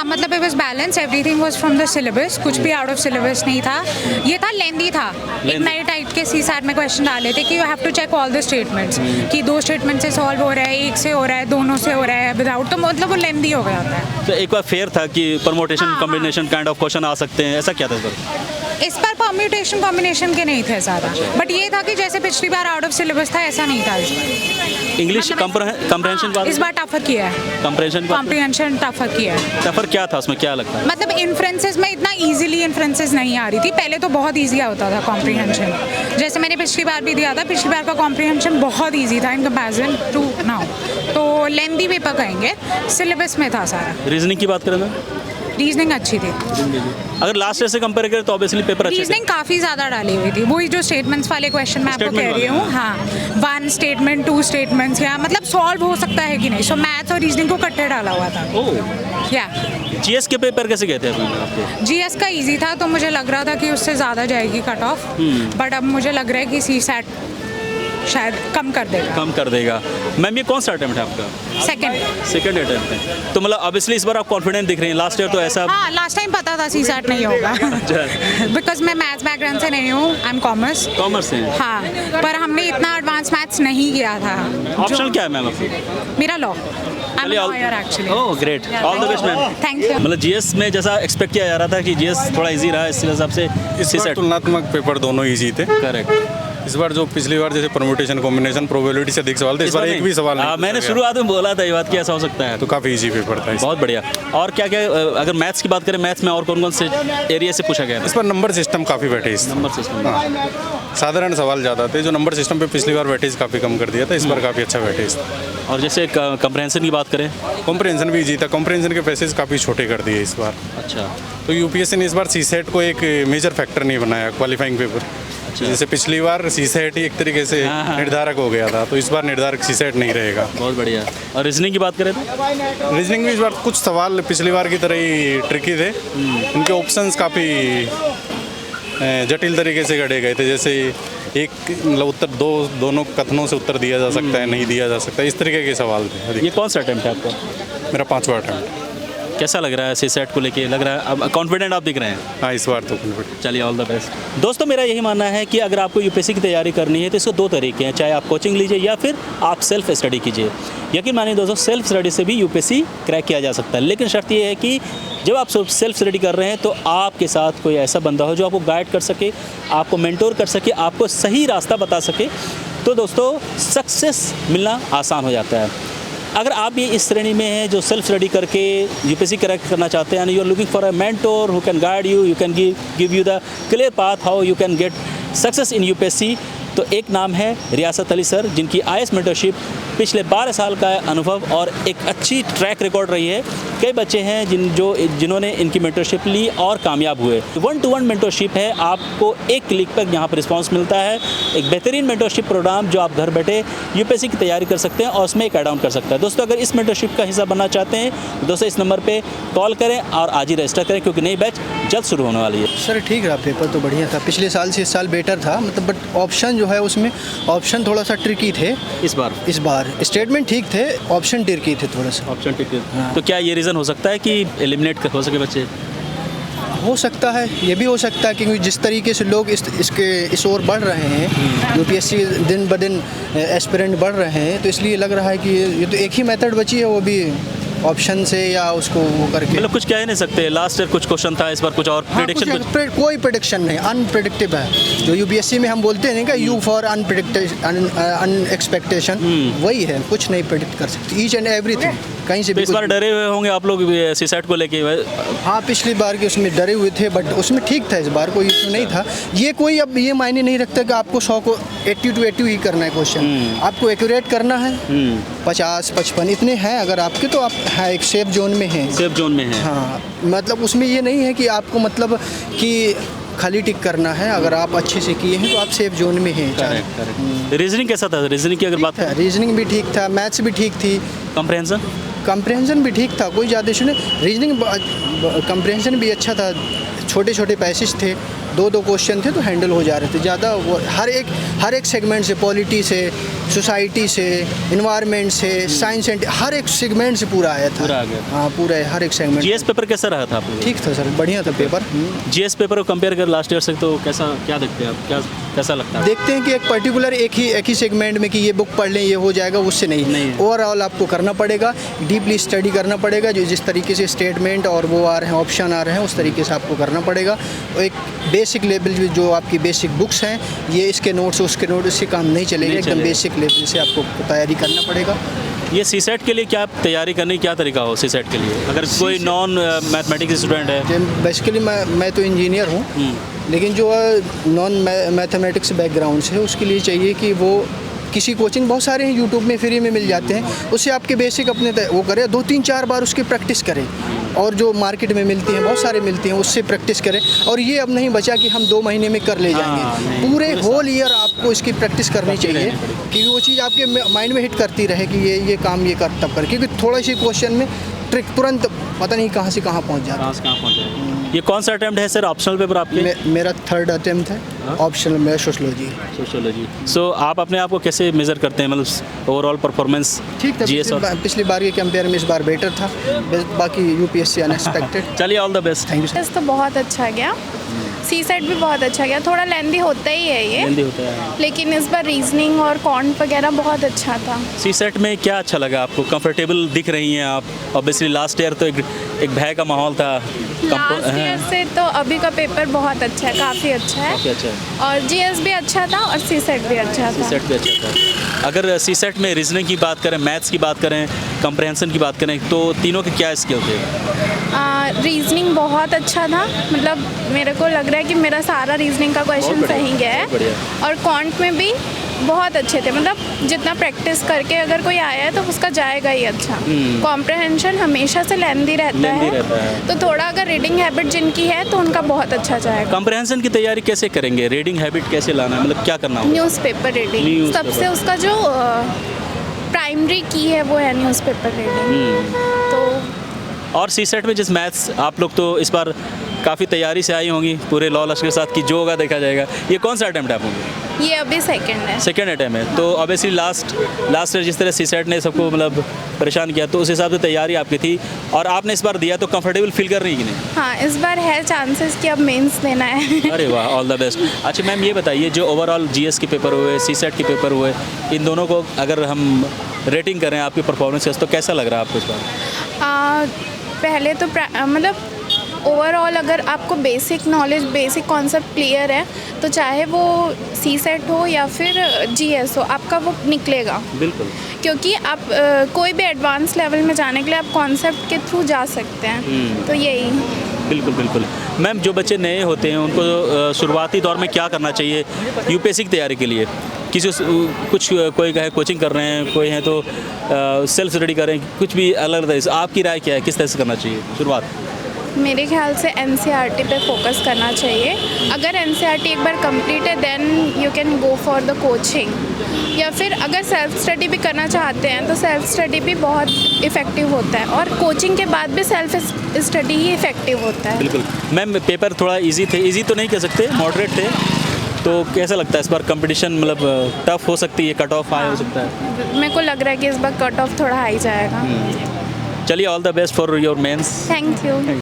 मतलब it was balance, everything was from the syllabus, कुछ भी आउट ऑफ सिलेबस नहीं था। ये था लेंदी था, एक नए टाइप के सीसैट में क्वेश्चन डाले थे कि you have to check all the statements, कि 2 स्टेटमेंट से सॉल्व हो रहा है, एक से हो रहा है, दोनों से हो रहा है विदाउट, तो मतलब वो लेंदी हो गया होता है। तो एक बार फेयर था कि परमोटेशन हाँ, कॉम्बिनेशन काइंड ऑफ क्वेश्चन आ सकते हैं, ऐसा क्या था सर? इस बार परम्यूटेशन कॉम्बिनेशन के नहीं थे ज़्यादा, बट ये था कि जैसे पिछली बार आउट ऑफ सिलेबस था ऐसा नहीं था इस बार। इंग्लिश कॉम्प्रहेंशन इस बार टफर किया है, कॉम्प्रिहेंशन टफर किया है। टफर क्या था उसमें, क्या लगता है? मतलब इन्फ्रेंसेस में इतना इजीली इन्फ्रेंसेस नहीं आ रही थी, पहले तो बहुत इजी होता था कॉम्प्रिहेंशन, जैसे मैंने पिछली बार भी दिया था, पिछली बार का कॉम्प्रिहेंशन बहुत इजी था इन कंपैरिजन टू नाउ, तो लेंदी पेपर कहेंगे, सिलेबस में था सारा। रीजनिंग की बात करें ना, रीजनिंग अच्छी थी, अगर लास्ट ईयर से कंपेयर करें तो ऑब्वियसली पेपर अच्छे थे। रीजनिंग काफ़ी ज़्यादा डाली हुई थी, वही जो स्टेटमेंट्स वाले क्वेश्चन मैं आपको कह रही हूँ, हाँ 1 स्टेटमेंट 2 स्टेटमेंट्स, या मतलब सॉल्व हो सकता है कि नहीं, सो मैथ्स और रीजनिंग को इकट्ठे डाला हुआ था। ओह, या जीएस के पेपर कैसे गए थे आपके? जीएस का इजी था, तो मुझे लग रहा था कि उससे ज़्यादा जाएगी कट ऑफ, बट अब मुझे लग रहा है कि सीसैट शायद कम कर देगा। मैम ये कौन सा अटेम्प्ट है आपका? सेकंड अटेम्प्ट है, तो मतलब ऑब्वियसली इस बार आप कॉन्फिडेंट दिख रहे हैं, लास्ट ईयर तो ऐसा। हाँ, लास्ट टाइम पता था सीसैट नहीं होगा बिकॉज मैं मैथ्स बैकग्राउंड से नहीं हूँ, आई एम कॉमर्स से। हाँ, पर हमने इतना एडवांस मैथ्स नहीं किया था। ऑप्शन क्या है मैम आपकी? मेरा law, oh great, all the best ma'am. Thank you. मतलब जीएस में जैसा एक्सपेक्ट किया जा रहा था कि जीएस थोड़ा इजी रहा, इस हिसाब से इस बार तुलनात्मक पेपर दोनों इजी थे। करेक्ट। इस बार जो पिछली बार जैसे परम्यूटेशन कॉम्बिनेशन प्रोबेबिलिटी से अधिक सवाल थे, इस बार एक भी सवाल नहीं। मैंने शुरुआत में बोला था ये बात कि ऐसा हो सकता है, तो काफ़ी इजी पेपर था। बहुत बढ़िया। और क्या क्या, अगर मैथ्स की बात करें, मैथ्स में और कौन कौन से एरिया से पूछा गया? इस पर नंबर सिस्टम काफ़ी बैठे, इस नंबर सिस्टम, हाँ, साधारण सवाल ज़्यादा थे, जो नंबर सिस्टम पे पिछली बार वेटेज काफ़ी कम कर दिया था, इस बार काफ़ी अच्छा वेटेज। और जैसे कंप्रहेंशन की बात करें, कॉम्प्रहेंशन भी इजी था, कॉम्प्रहेंशन के पैसेज काफ़ी छोटे कर दिए इस बार। अच्छा, तो यूपीएससी ने इस बार सीसेट को एक मेजर फैक्टर नहीं बनाया क्वालिफाइंग पेपर। जैसे पिछली बार सीसेट ही एक तरीके से निर्धारक हो गया था, तो इस बार निर्धारक सीसेट नहीं रहेगा। बहुत बढ़िया। और रीजनिंग की बात करें तो? रीजनिंग में इस बार कुछ सवाल पिछली बार की तरह ही ट्रिकी थे, इनके ऑप्शंस काफ़ी जटिल तरीके से गढ़े गए थे, जैसे एक मतलब उत्तर दोनों कथनों से उत्तर दिया जा सकता है, नहीं दिया जा सकता, इस तरीके के सवाल थे। ये कौन सा अटेम्प्ट है आपका? मेरा 5वां अटेम्प्ट। कैसा लग रहा है सीसेट को लेके? लग रहा है अब कॉन्फिडेंट आप दिख रहे हैं? हाँ, इस बार तो कॉन्फिडेंट। चलिए, ऑल द बेस्ट। दोस्तों, मेरा यही मानना है कि अगर आपको यूपीएससी की तैयारी करनी है तो इसको 2 तरीके हैं, चाहे आप कोचिंग लीजिए या फिर आप सेल्फ स्टडी कीजिए। यकीन मानिए दोस्तों, सेल्फ स्टडी से भी यूपीएससी क्रैक किया जा सकता है, लेकिन शर्त ये है कि जब आप सेल्फ स्टडी कर रहे हैं तो आपके साथ कोई ऐसा बंदा हो जो आपको गाइड कर सके, आपको मेंटोर कर सके, आपको सही रास्ता बता सके, तो दोस्तों सक्सेस मिलना आसान हो जाता है। अगर आप भी इस श्रेणी में हैं जो सेल्फ स्टडी करके यूपीएससी क्रैक करना चाहते हैं, and you are looking for a mentor who can guide you, you can give you the clear path how you can get success in UPSC, तो एक नाम है रियासत अली सर, जिनकी आईएएस मेंटरशिप पिछले 12 साल का अनुभव और एक अच्छी ट्रैक रिकॉर्ड रही है। कई बच्चे हैं जिन्होंने इनकी मेंटरशिप ली और कामयाब हुए। 1-to-1 मेंटरशिप है, आपको एक क्लिक पर यहाँ पर रिस्पांस मिलता है। एक बेहतरीन मेंटरशिप प्रोग्राम जो आप घर बैठे यूपीएससी की तैयारी कर सकते हैं और उसमें एक ऐड ऑन कर सकते हैं। दोस्तों, अगर इस मेंटरशिप का हिस्सा बनना चाहते हैं दोस्तों, इस नंबर पर कॉल करें और आज ही रजिस्टर करें, क्योंकि नई बैच जल्द शुरू होने वाली है। सर ठीक रहा, पेपर तो बढ़िया था, पिछले साल से इस साल बेटर था, मतलब बट ऑप्शन जो है उसमें ऑप्शन थोड़ा सा ट्रिकी थे इस बार स्टेटमेंट ठीक थे, ऑप्शन ट्रिकी थे थोड़ा सा। ऑप्शन ठीक है, हाँ। तो क्या ये रीज़न हो सकता है कि एलिमिनेट हो सके बच्चे? हो सकता है, ये भी हो सकता है, क्योंकि जिस तरीके से लोग इस ओर बढ़ रहे हैं, यूपीएससी दिन ब दिन एस्पिरेंट बढ़ रहे हैं, तो इसलिए लग रहा है कि ये तो एक ही मेथड बची है, वो भी ऑप्शन से या उसको वो करके। मतलब कुछ कह ही नहीं सकते, लास्ट ईयर कुछ क्वेश्चन था, इस बार कुछ और प्रेडिक्शन? कोई प्रेडिक्शन नहीं, अनप्रेडिक्टेबल है। जो यूपीएससी में हम बोलते हैं ना, यू फॉर अनएक्सपेक्टेशन, वही है, कुछ नहीं प्रेडिक्ट कर सकते, ईच एंड एवरीथिंग कहीं से भी। इस बार डरे हुए होंगे आप लोग सीसेट को लेके? हाँ, पिछली बार के उसमें डरे हुए थे, बट उसमें ठीक था, इस बार कोई इशू नहीं था। ये कोई अब ये मायने नहीं रखता कि आपको 100 को 80 to 80 ही करना है क्वेश्चन, आपको एक्यूरेट करना है। 50-55 इतने हैं अगर आपके, तो आप है एक सेफ जोन में हैं। सेफ जोन में है, हाँ, मतलब उसमें ये नहीं है कि आपको मतलब कि खाली टिक करना है, अगर आप अच्छे से किए हैं तो आप सेफ जोन में हैं। रीजनिंग कैसा था? रीजनिंग की अगर बात है, रीजनिंग भी ठीक था, मैथ्स भी ठीक थी। कंप्रहेंशन भी ठीक था, कोई ज़्यादा इशू नहीं। रीजनिंग कंप्रहेंशन भी अच्छा था, छोटे छोटे पैसेज थे, दो क्वेश्चन थे तो हैंडल हो जा रहे थे। ज़्यादा वो हर एक सेगमेंट से, पॉलिटी से, सोसाइटी से, इन्वायरमेंट से, साइंस एंड हर एक सेगमेंट से पूरा आया था। पूरा आ गया। हाँ, पूरा हर एक सेगमेंट। जीएस पेपर कैसा रहा था आपको? ठीक था सर, बढ़िया था पेपर। जीएस पेपर को कंपेयर कर लास्ट ईयर से तो क्या देखते हैं आप, कैसा लगता है? देखते हैं कि एक पर्टिकुलर एक ही सेगमेंट में कि ये बुक पढ़ लें ये हो जाएगा, उससे नहीं। ओवरऑल आपको करना पड़ेगा, डीपली स्टडी करना पड़ेगा। जो जिस तरीके से स्टेटमेंट और वो आ रहे हैं, ऑप्शन आ रहे हैं, उस तरीके से आपको करना पड़ेगा। और एक बेसिक लेवल जो आपकी बेसिक बुक्स हैं, ये इसके नोट्स उसके नोट्स, इससे काम नहीं चलेगा। एकदम बेसिक लेवल से आपको तैयारी करना पड़ेगा। ये सीसेट के लिए क्या तैयारी करने की क्या तरीका हो सीसेट के लिए, अगर कोई नॉन मैथमेटिक्स स्टूडेंट है? बेसिकली मैं तो इंजीनियर हूँ, लेकिन जो नॉन मैथमेटिक्स बैकग्राउंड से है उसके लिए चाहिए कि वो किसी कोचिंग, बहुत सारे हैं यूट्यूब में फ्री में मिल जाते हैं, उससे आपके बेसिक अपने वो करें, 2-3-4 बार उसकी प्रैक्टिस करें। और जो मार्केट में मिलती हैं, बहुत सारे मिलती हैं, उससे प्रैक्टिस करें। और ये अब नहीं बचा कि हम 2 महीने में कर ले जाएंगे, पूरे होल ईयर आपको इसकी प्रैक्टिस करनी चाहिए कि वो चीज़ आपके माइंड में हिट करती रहे कि ये काम ये कर तब कर, क्योंकि थोड़ा सी क्वेश्चन में ट्रिक तुरंत पता नहीं कहाँ से कहाँ पहुँच जाता है। ये कौन सा अटेम्प्ट है सर ऑप्शनल पेपर आपके? मेरा 3rd अटेम्प्ट है, ऑप्शनल में सोशोलॉजी। सो आप अपने आप को कैसे मेज़र करते हैं, मतलब ओवरऑल परफॉर्मेंस? ठीक था, पिछली बार के कंपेयर में इस बार बेटर था, बाकी यूपीएससी अनएक्सपेक्टेड। चलिए, all the best. Thank you sir. तो बहुत अच्छा गया, सीसेट भी बहुत अच्छा गया। थोड़ा लेंदी होता ही है ये, जल्दी होता है, लेकिन इस बार रीजनिंग और कॉन्ट वगैरह बहुत अच्छा था। सीसेट में क्या अच्छा लगा आपको? कंफर्टेबल दिख रही हैं आप? ऑब्वियसली लास्ट ईयर तो एक भय का माहौल था। लास्ट ईयर से तो अभी का पेपर बहुत अच्छा है, काफ़ी अच्छा है। काफ़ी अच्छा है। और जीएस भी अच्छा था और सीसेट भी अच्छा था। सीसेट भी अच्छा था। अगर सीसेट में रीजनिंग की बात करें, मैथ्स की बात करें, कंप्रहेंशन की बात करें, तो तीनों के क्या स्किल थे? रीजनिंग बहुत अच्छा था, मतलब मेरे को लग रहा है कि मेरा सारा रीजनिंग का क्वेश्चन सही गया है। और कॉन्ट में भी बहुत अच्छे थे, मतलब जितना प्रैक्टिस करके अगर कोई आया है तो उसका जाएगा ही अच्छा। कॉम्प्रहेंशन हमेशा से लेंदी रहता है, तो थोड़ा अगर रीडिंग हैबिट जिनकी है तो उनका बहुत अच्छा जाएगा। कंप्रहेंशन की तैयारी कैसे करेंगे? रीडिंग हैबिट कैसे लाना है, मतलब क्या करना होगा? न्यूज़पेपर रीडिंग सबसे, उसका जो प्राइमरी की है वो है न्यूज़पेपर रीडिंग। तो और सीसेट में जिस मैथ्स, आप लोग तो इस बार काफ़ी तैयारी से आई होंगी पूरे लॉ लश्कर के साथ कि जो होगा देखा जाएगा। ये कौन सा अटेम्प्ट है आप लोगों? ये अभी सेकंड है। सेकंड अटेम्प्ट है, तो ऑब्वियसली लास्ट ईयर जिस तरह सीसेट ने सबको मतलब परेशान किया, तो उस हिसाब से तैयारी आपकी थी और आपने इस बार दिया, तो कंफर्टेबल फील कर रही है कि नहीं? हाँ, इस बार है चांसेस कि अब मेंस देना है। अरे वाह, ऑल द बेस्ट। अच्छा मैम, ये बताइए जो ओवरऑल जीएस के पेपर हुए, सीसेट के पेपर हुए, इन दोनों को अगर हम रेटिंग करें आपकी परफॉर्मेंस तो कैसा लग रहा है आपको इस बार? पहले तो मतलब ओवरऑल अगर आपको basic knowledge, basic concept clear है तो चाहे वो सीसेट हो या फिर जीएस हो, आपका वो निकलेगा। बिल्कुल, क्योंकि आप कोई भी एडवांस लेवल में जाने के लिए आप कॉन्सेप्ट के थ्रू जा सकते हैं। तो यही। बिल्कुल बिल्कुल। मैम, जो बच्चे नए होते हैं उनको शुरुआती दौर में क्या करना चाहिए यूपीएससी की तैयारी के लिए? कोई कहे कोचिंग कर रहे हैं, कोई हैं तो सेल्फ स्टडी कर रहे हैं, कुछ भी अलग तरह से आपकी राय क्या है, किस तरह से करना चाहिए शुरुआत? मेरे ख्याल से एनसीईआरटी पे फोकस करना चाहिए। अगर एनसीईआरटी एक बार कंप्लीट है then you can go for the coaching, या फिर अगर सेल्फ स्टडी भी करना चाहते हैं तो सेल्फ स्टडी भी बहुत इफ़ेक्टिव होता है, और कोचिंग के बाद भी सेल्फ स्टडी ही इफ़ेक्टिव होता है। बिल्कुल। मैम, पेपर थोड़ा इजी थे, इजी तो नहीं कह सकते, मॉडरेट थे, तो कैसा लगता है इस बार कंपटीशन मतलब टफ हो सकती है, कट ऑफ हाई हो सकता है? मेरे को लग रहा है कि इस बार कट ऑफ थोड़ा हाई जाएगा। चलिए, all the best for your mains. Thank you.